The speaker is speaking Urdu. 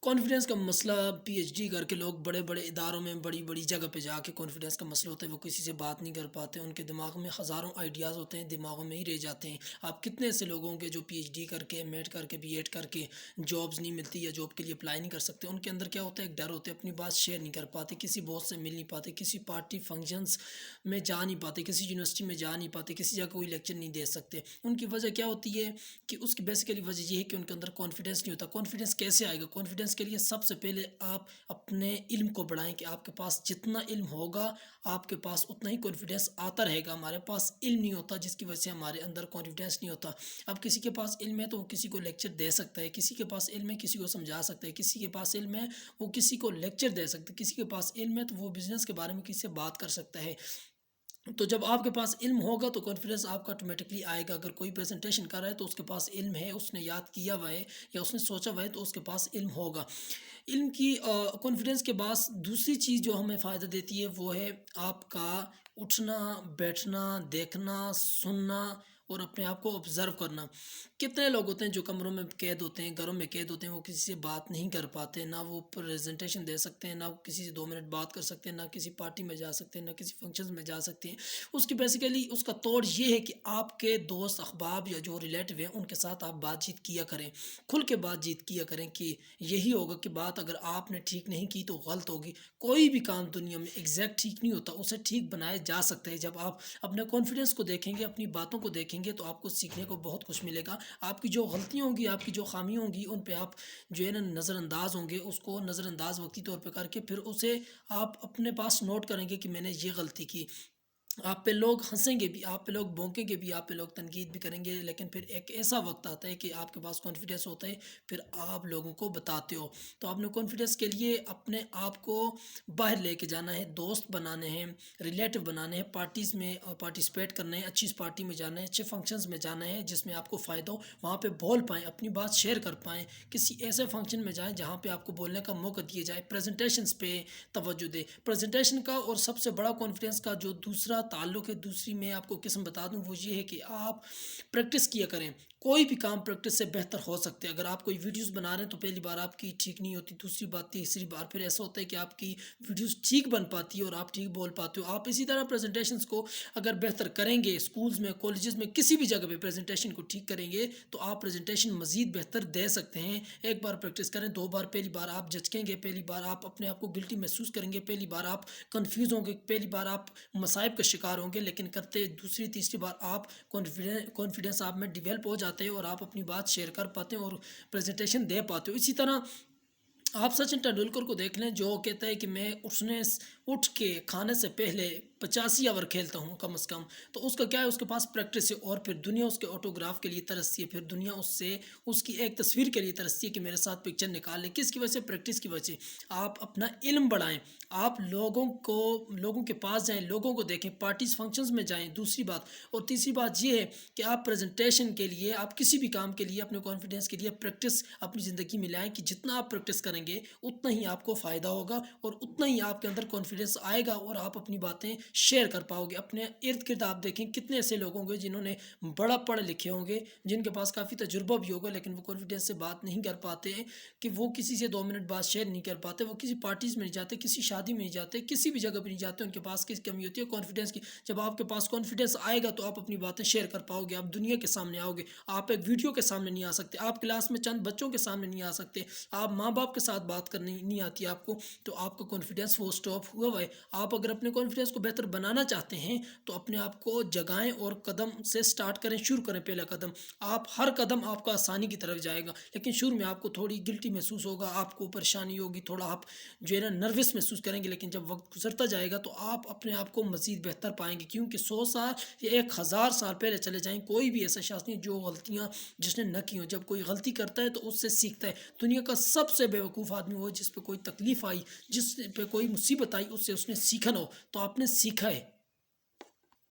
کانفیڈنس کا مسئلہ پی ایچ ڈی کر کے لوگ بڑے بڑے اداروں میں بڑی بڑی جگہ پہ جا کے کانفیڈنس کا مسئلہ ہوتا ہے، وہ کسی سے بات نہیں کر پاتے، ان کے دماغ میں ہزاروں آئیڈیاز ہوتے ہیں، دماغوں میں ہی رہ جاتے ہیں۔ آپ کتنے ایسے لوگوں کے جو پی ایچ ڈی کر کے ایم ایڈ کر کے بی ایڈ کر کے جابز نہیں ملتی یا جاب کے لیے اپلائی نہیں کر سکتے، ان کے اندر کیا ہوتا ہے، ایک ڈر ہوتا ہے، اپنی بات شیئر نہیں کر پاتے، کسی باس سے مل نہیں پاتے، کسی پارٹی فنکشنز میں جا نہیں پاتے، کسی یونیورسٹی میں جا نہیں پاتے، کسی جگہ کوئی لیکچر نہیں دے سکتے۔ ان کی وجہ کیا ہوتی ہے کہ اس کی بیسیکلی وجہ یہ ہے کہ ان کے اندر کانفیڈنس نہیں ہوتا۔ کانفیڈنس کیسے آئے گا؟ کانفیڈنس کے لیے سب سے پہلے آپ اپنے علم کو بڑھائیں کہ آپ کے پاس جتنا علم ہوگا آپ کے پاس اتنا ہی کانفیڈنس آتا رہے گا۔ ہمارے پاس علم نہیں ہوتا جس کی وجہ سے ہمارے اندر کانفیڈنس نہیں ہوتا۔ اب کسی کے پاس علم ہے تو وہ کسی کو لیکچر دے سکتا ہے، کسی کے پاس علم ہے کسی کو سمجھا سکتا ہے، کسی کے پاس علم ہے وہ کسی کو لیکچر دے سکتا ہے، کسی کے پاس علم ہے تو وہ بزنس کے بارے میں کسی سے بات کر سکتا ہے۔ تو جب آپ کے پاس علم ہوگا تو کانفیڈنس آپ کا آٹومیٹکلی آئے گا۔ اگر کوئی پریزنٹیشن کر رہا ہے تو اس کے پاس علم ہے، اس نے یاد کیا ہوا ہے یا اس نے سوچا ہوا ہے تو اس کے پاس علم ہوگا۔ علم کی کانفیڈنس کے بعد دوسری چیز جو ہمیں فائدہ دیتی ہے وہ ہے آپ کا اٹھنا بیٹھنا، دیکھنا سننا اور اپنے آپ کو آبزرو کرنا۔ کتنے لوگ ہوتے ہیں جو کمروں میں قید ہوتے ہیں، گھروں میں قید ہوتے ہیں، وہ کسی سے بات نہیں کر پاتے، نہ وہ پریزنٹیشن دے سکتے ہیں، نہ وہ کسی سے 2 منٹ بات کر سکتے ہیں، نہ کسی پارٹی میں جا سکتے ہیں، نہ کسی فنکشن میں جا سکتے ہیں۔ اس کی بیسیکلی اس کا توڑ یہ ہے کہ آپ کے دوست احباب یا جو ریلیٹو ہیں ان کے ساتھ آپ بات چیت کیا کریں، کھل کے بات چیت کیا کریں کہ یہی ہوگا کہ بات اگر آپ نے ٹھیک نہیں کی تو غلط ہوگی۔ کوئی بھی کام دنیا میں ایگزیکٹ ٹھیک نہیں ہوتا، اسے ٹھیک بنایا جا سکتا ہے۔ جب آپ اپنے کانفیڈنس کو دیکھیں گے، اپنی باتوں کو دیکھیں گے تو آپ کو سیکھنے کو بہت کچھ ملے گا۔ آپ کی جو غلطیاں ہوں گی، آپ کی جو خامیاں ہوں گی، ان پہ آپ جو ہے نا نظر انداز ہوں گے، اس کو نظر انداز وقتی طور پہ کر کے پھر اسے آپ اپنے پاس نوٹ کریں گے کہ میں نے یہ غلطی کی۔ آپ پہ لوگ ہنسیں گے بھی، آپ پہ لوگ بونکیں گے بھی، آپ پہ لوگ تنقید بھی کریں گے، لیکن پھر ایک ایسا وقت آتا ہے کہ آپ کے پاس کانفیڈنس ہوتا ہے، پھر آپ لوگوں کو بتاتے ہو۔ تو آپ نے کانفیڈنس کے لیے اپنے آپ کو باہر لے کے جانا ہے، دوست بنانے ہیں، ریلیٹو بنانے ہیں، پارٹیز میں پارٹیسپیٹ کرنا ہے، اچھی پارٹی میں جانا ہے، اچھے فنکشنز میں جانا ہے جس میں آپ کو فائدہ ہو، وہاں پہ بول پائیں، اپنی بات شیئر کر پائیں۔ کسی ایسے فنکشن میں جائیں جہاں پہ آپ کو بولنے کا موقع دیا جائے، پریزنٹیشنز پہ توجہ دیں۔ پریزنٹیشن کا اور سب سے بڑا کانفیڈنس کا جو دوسرا تعلق ہے، دوسری میں آپ کو قسم بتا دوں، وہ یہ ہے کہ آپ پریکٹس کیا کریں۔ کوئی بھی کام پریکٹس سے بہتر ہو سکتے ہیں۔ اگر آپ کوئی ویڈیوز بنا رہے ہیں تو پہلی بار آپ کی ٹھیک نہیں ہوتی، دوسری بات تیسری بار پھر ایسا ہوتا ہے کہ آپ کی ویڈیوز ٹھیک بن پاتی ہے اور آپ ٹھیک بول پاتے ہو۔ آپ اسی طرح پریزنٹیشنز کو اگر بہتر کریں گے، اسکولز میں کالجز میں کسی بھی جگہ پہ پریزنٹیشن کو ٹھیک کریں گے تو آپ پریزنٹیشن مزید بہتر دے سکتے ہیں۔ ایک بار پریکٹس کریں، 2 بار، پہلی بار آپ جھجکیں گے، پہلی بار آپ اپنے آپ کو گلٹی محسوس کریں گے، پہلی بار آپ کنفیوز ہوں گے، پہلی بار آپ مصائب کا شکار ہوں گے، لیکن کرتے دوسری تیسری بار آپ کانفیڈنس آپ میں ڈیولپ ہو جاتے ہیں اور آپ اپنی بات شیئر کر پاتے ہیں اور پریزنٹیشن دے پاتے ہو۔ اسی طرح آپ سچن ٹنڈولکر کو دیکھ لیں جو کہتا ہے کہ میں اٹھ کے کھانے سے پہلے 85 اوور کھیلتا ہوں کم از کم۔ تو اس کا کیا ہے، اس کے پاس پریکٹس ہے اور پھر دنیا اس کے آٹوگراف کے لیے ترستی ہے، پھر دنیا اس کی ایک تصویر کے لیے ترستی ہے کہ میرے ساتھ پکچر نکال لے۔ کس کی وجہ سے؟ پریکٹس کی وجہ سے۔ آپ اپنا علم بڑھائیں، آپ لوگوں کے پاس جائیں، لوگوں کو دیکھیں، پارٹیز فنکشنز میں جائیں، دوسری بات۔ اور تیسری بات یہ ہے کہ آپ پریزنٹیشن کے لیے، آپ کسی بھی کام کے لیے اپنے کانفیڈنس کے لیے پریکٹس اپنی زندگی میں لائیں کہ جتنا آپ پریکٹس کریں گے اتنا ہی آپ کو فائدہ ہوگا اور اتنا ہی آپ کے اندر کانفیڈنس آئے گا اور آپ اپنی باتیں شیئر کر پاؤ گے۔ اپنے ارد گرد آپ دیکھیں کتنے ایسے لوگ ہوں گے جنہوں نے بڑا پڑھ لکھے ہوں گے، جن کے پاس کافی تجربہ بھی ہوگا، لیکن وہ کانفیڈنس سے بات نہیں کر پاتے ہیں کہ وہ کسی سے 2 منٹ بات شیئر نہیں کر پاتے، وہ کسی پارٹیز میں نہیں جاتے، کسی شادی میں نہیں جاتے، کسی بھی جگہ پہ نہیں جاتے۔ ان کے پاس کس کمی ہوتی ہے؟ کانفیڈنس کی۔ جب آپ کے پاس کانفیڈنس آئے گا تو آپ اپنی باتیں شیئر کر پاؤ گے، آپ دنیا کے سامنے آؤ گے۔ آپ ایک ویڈیو کے سامنے نہیں آ سکتے، آپ کلاس میں چند بچوں کے سامنے نہیں آ سکتے، آپ ماں باپ کے ساتھ بات کرنی نہیں آتی آپ کو، تو آپ کا کانفیڈنس وہ سٹاپ ہوا ہے۔ آپ اگر اپنے کانفیڈنس کو بہتر بنانا چاہتے ہیں تو اپنے آپ کو جگائیں اور قدم سے سٹارٹ کریں، شروع کریں۔ پہلا قدم، آپ ہر قدم آپ کا آسانی کی طرف جائے گا، لیکن شروع میں آپ کو تھوڑی گلٹی محسوس ہوگا، آپ کو پریشانی ہوگی، تھوڑا آپ جو ہے نا نروس محسوس کریں گے، لیکن جب وقت گزرتا جائے گا تو آپ اپنے آپ کو مزید بہتر پائیں گے، کیونکہ 100 سال یا 1000 سال پہلے چلے جائیں، کوئی بھی ایسا شخص نہیں جو غلطیاں جس نے نہ کی ہوں۔ جب کوئی غلطی کرتا ہے تو اس سے سیکھتا ہے۔ دنیا کا سب سے بیوقوف آدمی وہ ہے جس پہ کوئی تکلیف آئی، جس پہ کوئی مصیبت آئی، اس سے اس نے سیکھا نہ ہو۔ تو آپ نے سیکھا ہے۔